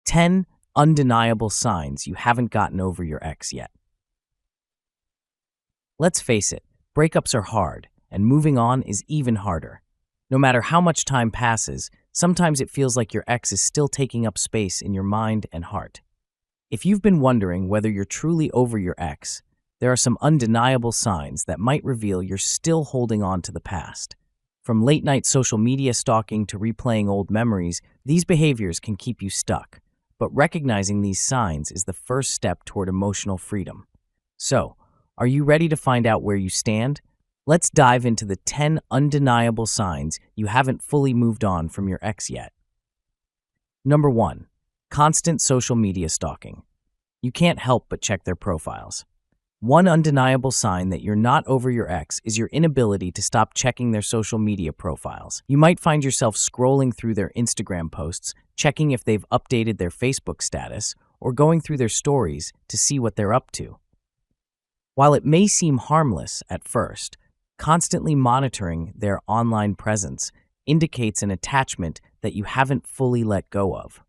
10 undeniable signs you haven't gotten over your ex yet. Let's face it, breakups are hard, and moving on is even harder. No matter how much time passes, sometimes it feels like your ex is still taking up space in your mind and heart. If you've been wondering whether you're truly over your ex, there are some undeniable signs that might reveal you're still holding on to the past. From late-night social media stalking to replaying old memories, these behaviors can keep you stuck. But recognizing these signs is the first step toward emotional freedom. So, are you ready to find out where you stand? Let's dive into the 10 undeniable signs you haven't fully moved on from your ex yet. Number 1. Constant social media stalking. You can't help but check their profiles. One undeniable sign that you're not over your ex is your inability to stop checking their social media profiles. You might find yourself scrolling through their Instagram posts, checking if they've updated their Facebook status, or going through their stories to see what they're up to. While it may seem harmless at first, constantly monitoring their online presence indicates an attachment that you haven't fully let go of.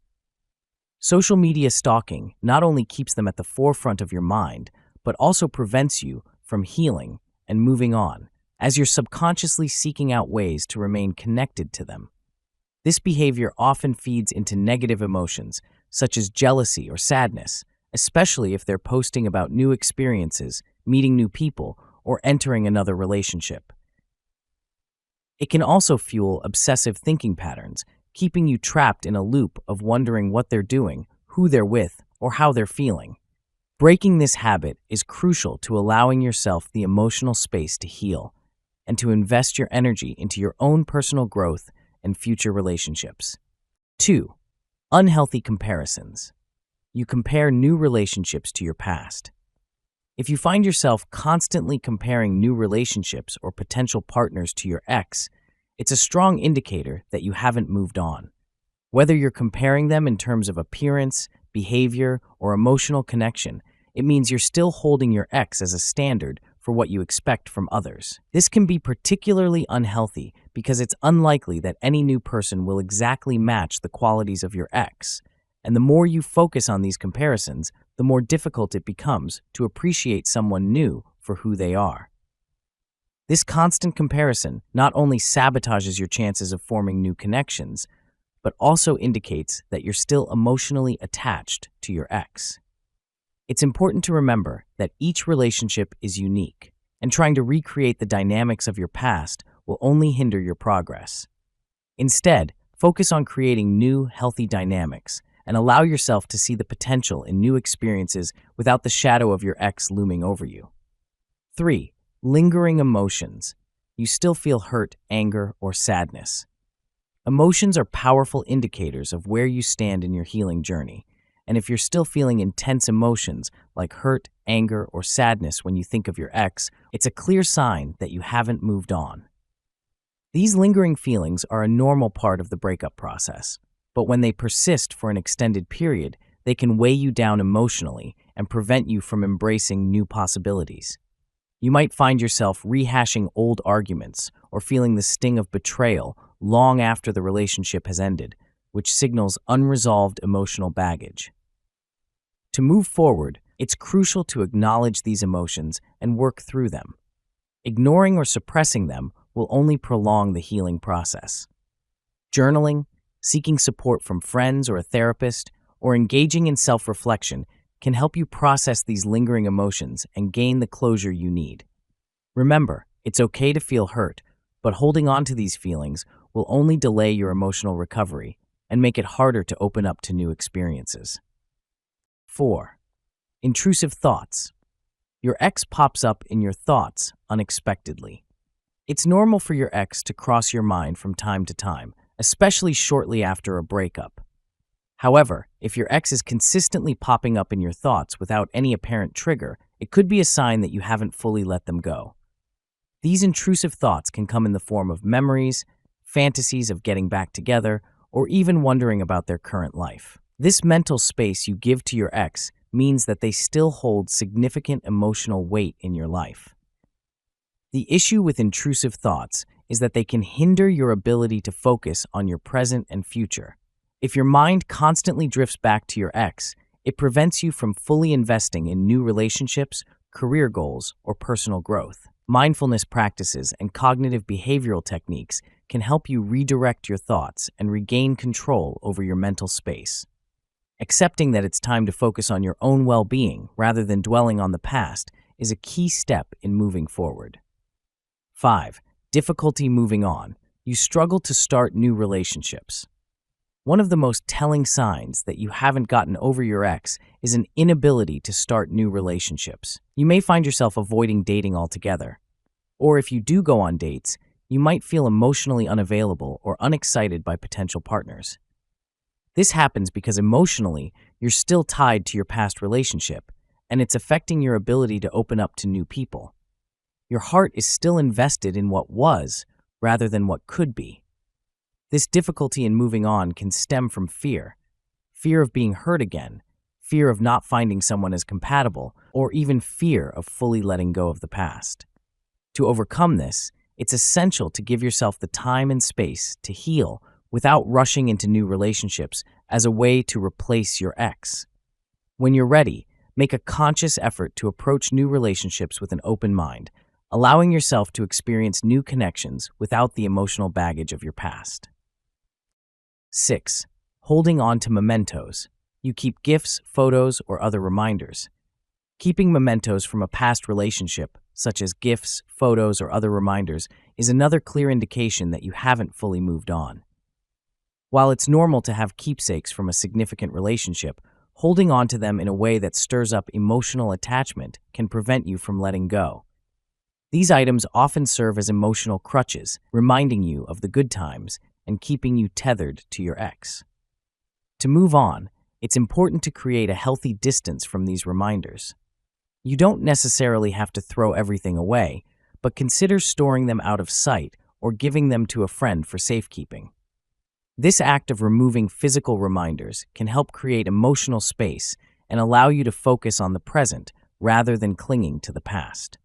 Social media stalking not only keeps them at the forefront of your mind, but also prevents you from healing and moving on, as you're subconsciously seeking out ways to remain connected to them. This behavior often feeds into negative emotions, such as jealousy or sadness, especially if they're posting about new experiences, meeting new people, or entering another relationship. It can also fuel obsessive thinking patterns, keeping you trapped in a loop of wondering what they're doing, who they're with, or how they're feeling. Breaking this habit is crucial to allowing yourself the emotional space to heal and to invest your energy into your own personal growth and future relationships. 2. Unhealthy comparisons. You compare new relationships to your past. If you find yourself constantly comparing new relationships or potential partners to your ex, it's a strong indicator that you haven't moved on. Whether you're comparing them in terms of appearance, behavior, or emotional connection, it means you're still holding your ex as a standard for what you expect from others. This can be particularly unhealthy because it's unlikely that any new person will exactly match the qualities of your ex. And the more you focus on these comparisons, the more difficult it becomes to appreciate someone new for who they are. This constant comparison not only sabotages your chances of forming new connections, but also indicates that you're still emotionally attached to your ex. It's important to remember that each relationship is unique, and trying to recreate the dynamics of your past will only hinder your progress. Instead, focus on creating new, healthy dynamics and allow yourself to see the potential in new experiences without the shadow of your ex looming over you. 3. Lingering emotions. You still feel hurt, anger, or sadness. Emotions are powerful indicators of where you stand in your healing journey, and if you're still feeling intense emotions like hurt, anger, or sadness when you think of your ex, it's a clear sign that you haven't moved on. These lingering feelings are a normal part of the breakup process, but when they persist for an extended period, they can weigh you down emotionally and prevent you from embracing new possibilities. You might find yourself rehashing old arguments or feeling the sting of betrayal long after the relationship has ended, which signals unresolved emotional baggage. To move forward, it's crucial to acknowledge these emotions and work through them. Ignoring or suppressing them will only prolong the healing process. Journaling, seeking support from friends or a therapist, or engaging in self-reflection can help you process these lingering emotions and gain the closure you need. Remember, it's okay to feel hurt, but holding on to these feelings will only delay your emotional recovery and make it harder to open up to new experiences. 4. Intrusive thoughts. Your ex pops up in your thoughts unexpectedly. It's normal for your ex to cross your mind from time to time, especially shortly after a breakup. However, if your ex is consistently popping up in your thoughts without any apparent trigger, it could be a sign that you haven't fully let them go. These intrusive thoughts can come in the form of memories, fantasies of getting back together, or even wondering about their current life. This mental space you give to your ex means that they still hold significant emotional weight in your life. The issue with intrusive thoughts is that they can hinder your ability to focus on your present and future, If your mind constantly drifts back to your ex, it prevents you from fully investing in new relationships, career goals, or personal growth. Mindfulness practices and cognitive behavioral techniques can help you redirect your thoughts and regain control over your mental space. Accepting that it's time to focus on your own well-being rather than dwelling on the past is a key step in moving forward. 5. Difficulty moving on. You struggle to start new relationships. One of the most telling signs that you haven't gotten over your ex is an inability to start new relationships. You may find yourself avoiding dating altogether. Or if you do go on dates, you might feel emotionally unavailable or unexcited by potential partners. This happens because emotionally, you're still tied to your past relationship, and it's affecting your ability to open up to new people. Your heart is still invested in what was rather than what could be. This difficulty in moving on can stem from fear of being hurt again, fear of not finding someone as compatible, or even fear of fully letting go of the past. To overcome this, it's essential to give yourself the time and space to heal without rushing into new relationships as a way to replace your ex. When you're ready, make a conscious effort to approach new relationships with an open mind, allowing yourself to experience new connections without the emotional baggage of your past. 6. Holding on to mementos. You keep gifts, photos, or other reminders. Keeping mementos from a past relationship, such as gifts, photos, or other reminders, is another clear indication that you haven't fully moved on. While it's normal to have keepsakes from a significant relationship, holding on to them in a way that stirs up emotional attachment can prevent you from letting go. These items often serve as emotional crutches, reminding you of the good times and keeping you tethered to your ex. To move on, it's important to create a healthy distance from these reminders. You don't necessarily have to throw everything away, but consider storing them out of sight or giving them to a friend for safekeeping. This act of removing physical reminders can help create emotional space and allow you to focus on the present rather than clinging to the past.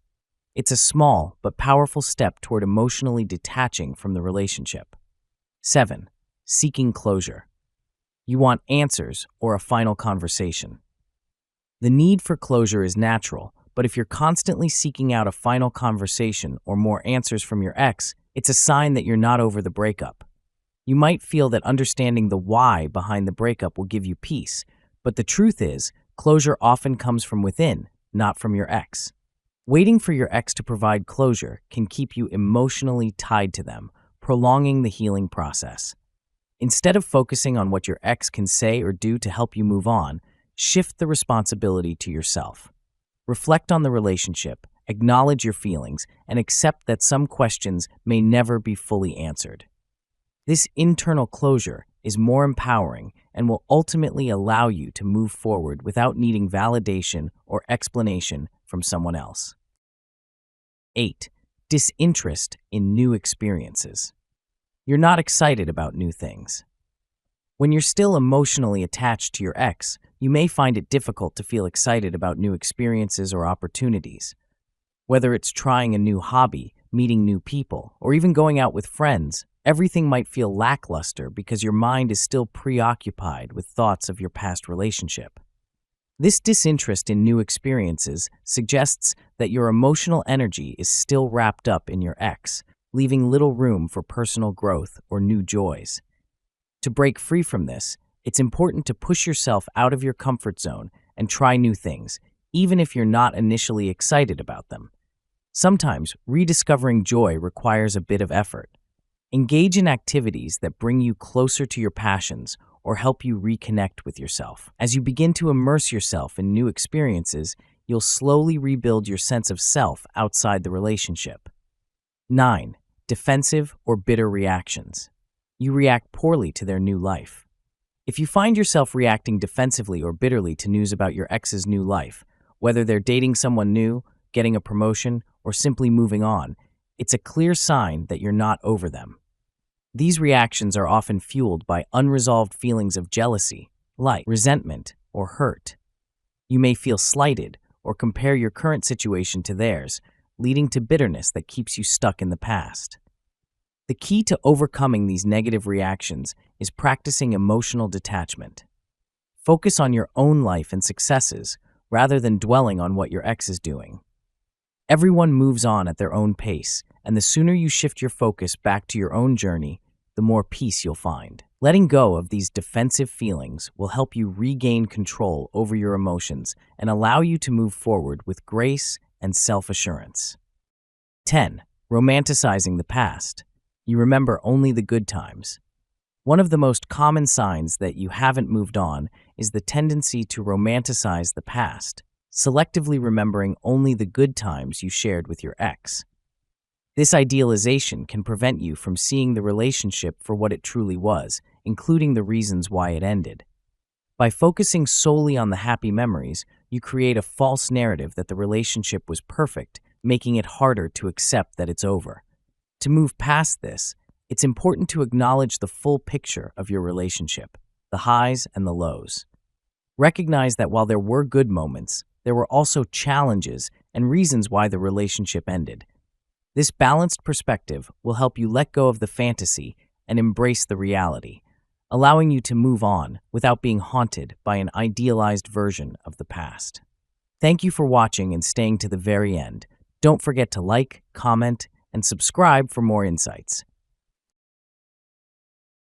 It's a small but powerful step toward emotionally detaching from the relationship. 7. Seeking closure. You want answers or a final conversation. The need for closure is natural, but if you're constantly seeking out a final conversation or more answers from your ex, it's a sign that you're not over the breakup. You might feel that understanding the why behind the breakup will give you peace, but the truth is, closure often comes from within, not from your ex. Waiting for your ex to provide closure can keep you emotionally tied to them, prolonging the healing process. Instead of focusing on what your ex can say or do to help you move on, shift the responsibility to yourself. Reflect on the relationship, acknowledge your feelings, and accept that some questions may never be fully answered. This internal closure is more empowering and will ultimately allow you to move forward without needing validation or explanation from someone else. 8. Disinterest in new experiences. You're not excited about new things. When you're still emotionally attached to your ex, you may find it difficult to feel excited about new experiences or opportunities. Whether it's trying a new hobby, meeting new people, or even going out with friends, everything might feel lackluster because your mind is still preoccupied with thoughts of your past relationship. This disinterest in new experiences suggests that your emotional energy is still wrapped up in your ex, leaving little room for personal growth or new joys. To break free from this, it's important to push yourself out of your comfort zone and try new things, even if you're not initially excited about them. Sometimes, rediscovering joy requires a bit of effort. Engage in activities that bring you closer to your passions or help you reconnect with yourself. As you begin to immerse yourself in new experiences, you'll slowly rebuild your sense of self outside the relationship. 9. Defensive or bitter reactions. You react poorly to their new life. If you find yourself reacting defensively or bitterly to news about your ex's new life, whether they're dating someone new, getting a promotion, or simply moving on, it's a clear sign that you're not over them. These reactions are often fueled by unresolved feelings of jealousy, resentment, or hurt. You may feel slighted or compare your current situation to theirs, leading to bitterness that keeps you stuck in the past. The key to overcoming these negative reactions is practicing emotional detachment. Focus on your own life and successes rather than dwelling on what your ex is doing. Everyone moves on at their own pace, and the sooner you shift your focus back to your own journey, the more peace you'll find. Letting go of these defensive feelings will help you regain control over your emotions and allow you to move forward with grace and self-assurance. 10. Romanticizing the past. You remember only the good times. One of the most common signs that you haven't moved on is the tendency to romanticize the past, selectively remembering only the good times you shared with your ex. This idealization can prevent you from seeing the relationship for what it truly was, including the reasons why it ended. By focusing solely on the happy memories, you create a false narrative that the relationship was perfect, making it harder to accept that it's over. To move past this, it's important to acknowledge the full picture of your relationship, the highs and the lows. Recognize that while there were good moments, there were also challenges and reasons why the relationship ended. This balanced perspective will help you let go of the fantasy and embrace the reality, allowing you to move on without being haunted by an idealized version of the past. Thank you for watching and staying to the very end. Don't forget to like, comment, and subscribe for more insights.